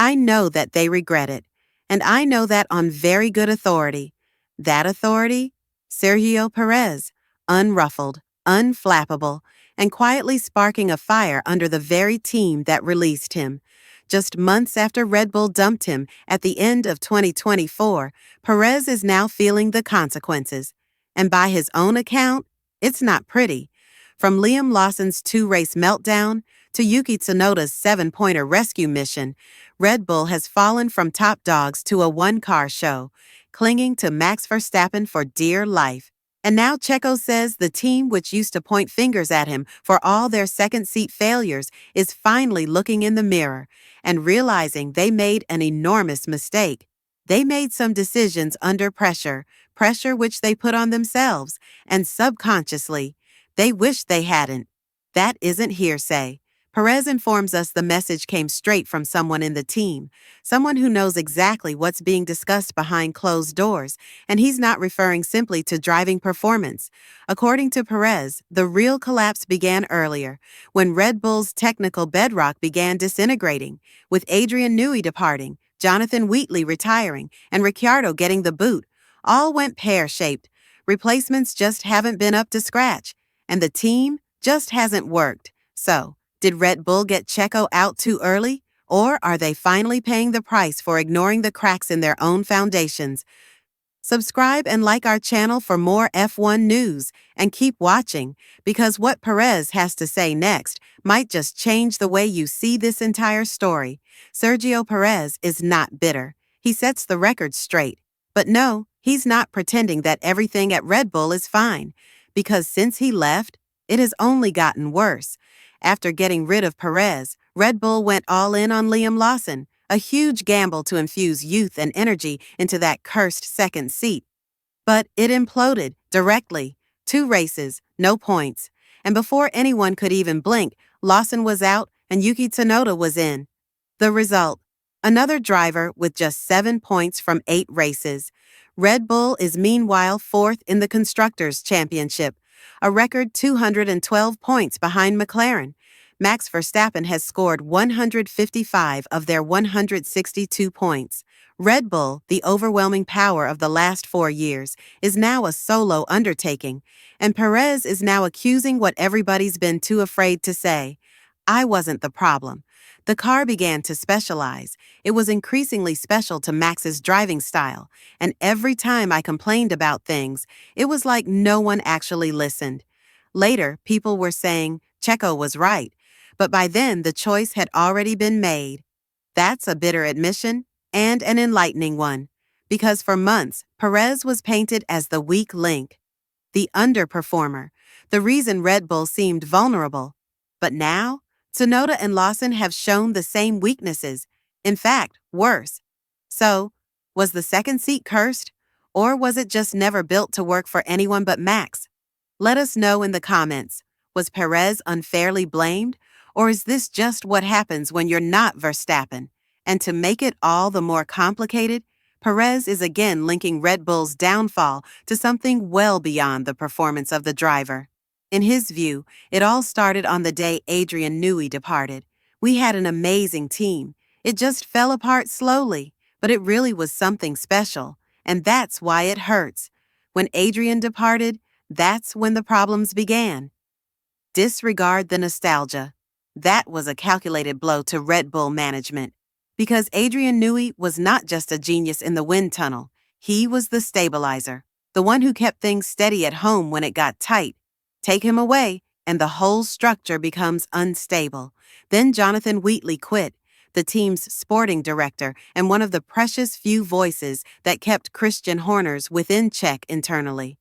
I know that they regret it, and I know that on very good authority. That authority? Sergio Pérez, unruffled, unflappable, and quietly sparking a fire under the very team that released him. Just months after Red Bull dumped him at the end of 2024, Perez is now feeling the consequences. And by his own account, it's not pretty. From Liam Lawson's two-race meltdown to Yuki Tsunoda's seven-pointer rescue mission, Red Bull has fallen from top dogs to a one-car show, clinging to Max Verstappen for dear life. And now Checo says the team which used to point fingers at him for all their second-seat failures is finally looking in the mirror and realizing they made an enormous mistake. They made some decisions under pressure which they put on themselves, and subconsciously, they wish they hadn't. That isn't hearsay. Perez informs us the message came straight from someone in the team, someone who knows exactly what's being discussed behind closed doors, and he's not referring simply to driving performance. According to Perez, the real collapse began earlier, when Red Bull's technical bedrock began disintegrating, with Adrian Newey departing, Jonathan Wheatley retiring, and Ricciardo getting the boot. All went pear-shaped. Replacements just haven't been up to scratch, and the team just hasn't worked. So, did Red Bull get Checo out too early, or are they finally paying the price for ignoring the cracks in their own foundations? Subscribe and like our channel for more F1 news, and keep watching, because what Perez has to say next might just change the way you see this entire story. Sergio Pérez is not bitter. He sets the record straight. But no, he's not pretending that everything at Red Bull is fine, because since he left, it has only gotten worse. After getting rid of Perez, Red Bull went all in on Liam Lawson, a huge gamble to infuse youth and energy into that cursed second seat. But it imploded directly. 2 races, no points. And before anyone could even blink, Lawson was out and Yuki Tsunoda was in. The result: another driver with just 7 points from 8 races. Red Bull is meanwhile 4th in the Constructors' Championship, a record 212 points behind McLaren. Max Verstappen has scored 155 of their 162 points. Red Bull, the overwhelming power of the last 4 years, is now a solo undertaking, and Perez is now accusing what everybody's been too afraid to say. I wasn't the problem. The car began to specialize. It was increasingly special to Max's driving style, and every time I complained about things, it was like no one actually listened. Later, people were saying Checo was right, but by then the choice had already been made. That's a bitter admission, and an enlightening one, because for months, Perez was painted as the weak link, the underperformer, the reason Red Bull seemed vulnerable. But now, Tsunoda and Lawson have shown the same weaknesses, in fact, worse. So, was the second seat cursed, or was it just never built to work for anyone but Max? Let us know in the comments. Was Perez unfairly blamed, or is this just what happens when you're not Verstappen? And to make it all the more complicated, Perez is again linking Red Bull's downfall to something well beyond the performance of the driver. In his view, it all started on the day Adrian Newey departed. We had an amazing team. It just fell apart slowly, but it really was something special, and that's why it hurts. When Adrian departed, that's when the problems began. Disregard the nostalgia. That was a calculated blow to Red Bull management, because Adrian Newey was not just a genius in the wind tunnel. He was the stabilizer, the one who kept things steady at home when it got tight. Take him away, and the whole structure becomes unstable. Then Jonathan Wheatley quit, the team's sporting director and one of the precious few voices that kept Christian Horner's within check internally.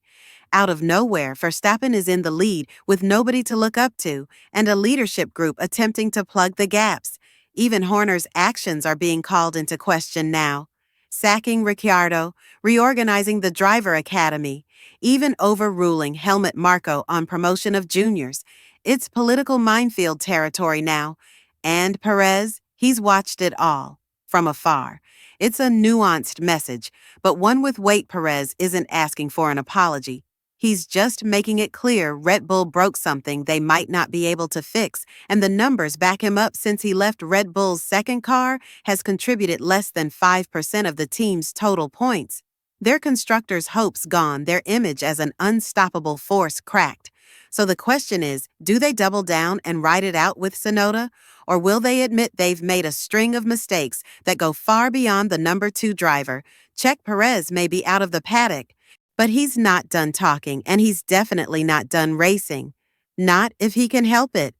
Out of nowhere, Verstappen is in the lead with nobody to look up to, and a leadership group attempting to plug the gaps. Even Horner's actions are being called into question now. Sacking Ricciardo, reorganizing the driver academy, even overruling Helmut Marko on promotion of juniors. It's political minefield territory now. And Perez, he's watched it all, from afar. It's a nuanced message, but one with weight. Perez isn't asking for an apology. He's just making it clear Red Bull broke something they might not be able to fix, and the numbers back him up. Since he left, Red Bull's second car has contributed less than 5% of the team's total points. Their constructors' hopes gone, their image as an unstoppable force cracked. So the question is, do they double down and ride it out with Tsunoda? Or will they admit they've made a string of mistakes that go far beyond the number 2 driver? Check Perez may be out of the paddock, but he's not done talking, and he's definitely not done racing. Not if he can help it.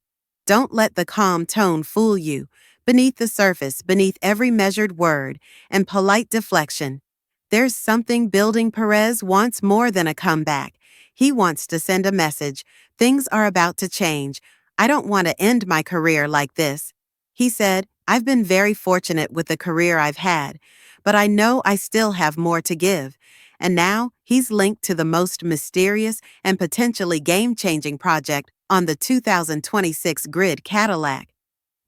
Don't let the calm tone fool you. Beneath the surface, beneath every measured word and polite deflection, there's something building. Perez wants more than a comeback. He wants to send a message. Things are about to change. I don't want to end my career like this. He said, I've been very fortunate with the career I've had, but I know I still have more to give. And now he's linked to the most mysterious and potentially game-changing project on the 2026 grid, Cadillac.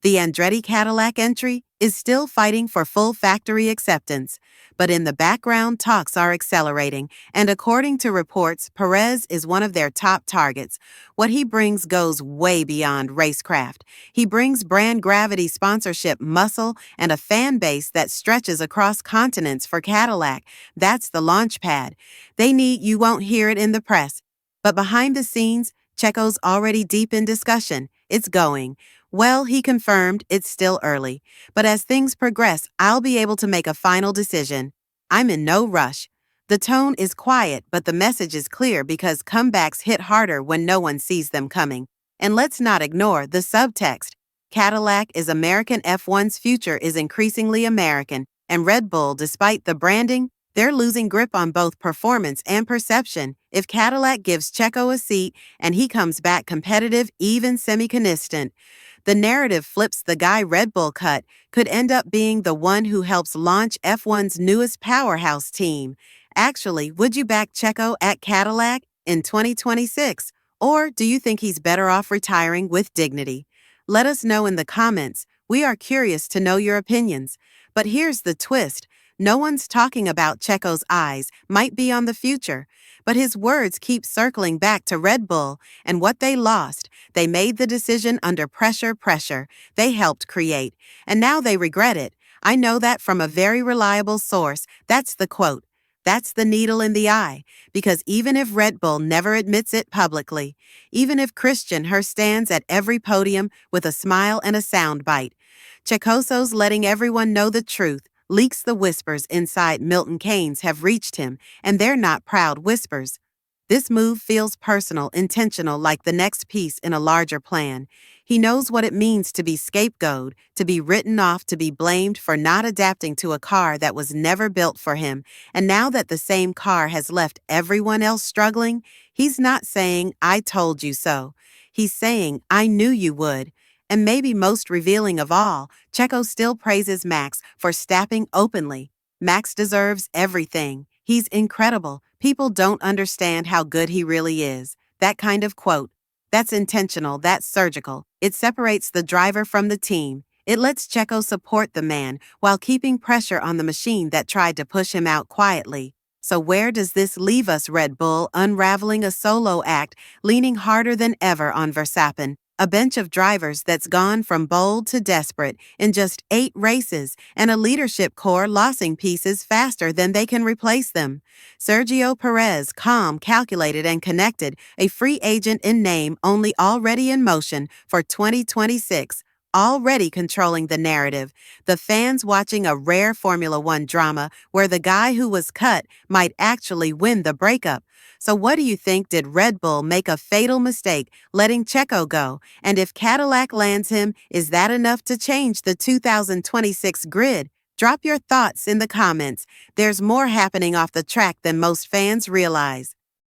The Andretti Cadillac entry is still fighting for full factory acceptance, but in the background talks are accelerating, and according to reports, Perez is one of their top targets. What he brings goes way beyond racecraft. He brings brand gravity, sponsorship, muscle, and a fan base that stretches across continents for Cadillac. That's the launch pad. You won't hear it in the press, but behind the scenes, Checo's already deep in discussion. It's going. Well, he confirmed it's still early, but as things progress, I'll be able to make a final decision. I'm in no rush. The tone is quiet, but the message is clear because comebacks hit harder when no one sees them coming. And let's not ignore the subtext. Cadillac is American. F1's future is increasingly American, and Red Bull, despite the branding, they're losing grip on both performance and perception. If Cadillac gives Checo a seat and he comes back competitive, even semi-consistent, the narrative flips. The guy Red Bull cut could end up being the one who helps launch F1's newest powerhouse team. Actually, would you back Checo at Cadillac in 2026? Or do you think he's better off retiring with dignity? Let us know in the comments. We are curious to know your opinions. But here's the twist. No one's talking about Checo's eyes might be on the future, but his words keep circling back to Red Bull and what they lost. They made the decision under pressure they helped create, and now they regret it. I know that from a very reliable source. That's the quote. That's the needle in the eye, because even if Red Bull never admits it publicly, even if Christian Her stands at every podium with a smile and a soundbite, Checo's letting everyone know the truth. Leaks. The whispers inside Milton Keynes have reached him, and they're not proud whispers. This move feels personal, intentional, like the next piece in a larger plan. He knows what it means to be scapegoated, to be written off, to be blamed for not adapting to a car that was never built for him. And now that the same car has left everyone else struggling, he's not saying, I told you so. He's saying, I knew you would. And maybe most revealing of all, Checo still praises Max for stapping openly. Max deserves everything. He's incredible. People don't understand how good he really is. That kind of quote. That's intentional, that's surgical. It separates the driver from the team. It lets Checo support the man while keeping pressure on the machine that tried to push him out quietly. So where does this leave us? Red Bull unraveling a solo act, leaning harder than ever on Verstappen. A bench of drivers that's gone from bold to desperate in just 8 races, and a leadership core losing pieces faster than they can replace them. Sergio Pérez, calm, calculated, and connected, a free agent in name only, already in motion for 2026. Already controlling the narrative, the fans watching a rare Formula One drama where the guy who was cut might actually win the breakup. So what do you think? Did Red Bull make a fatal mistake letting Checo go? And if Cadillac lands him, is that enough to change the 2026 grid? Drop your thoughts in the comments. There's more happening off the track than most fans realize.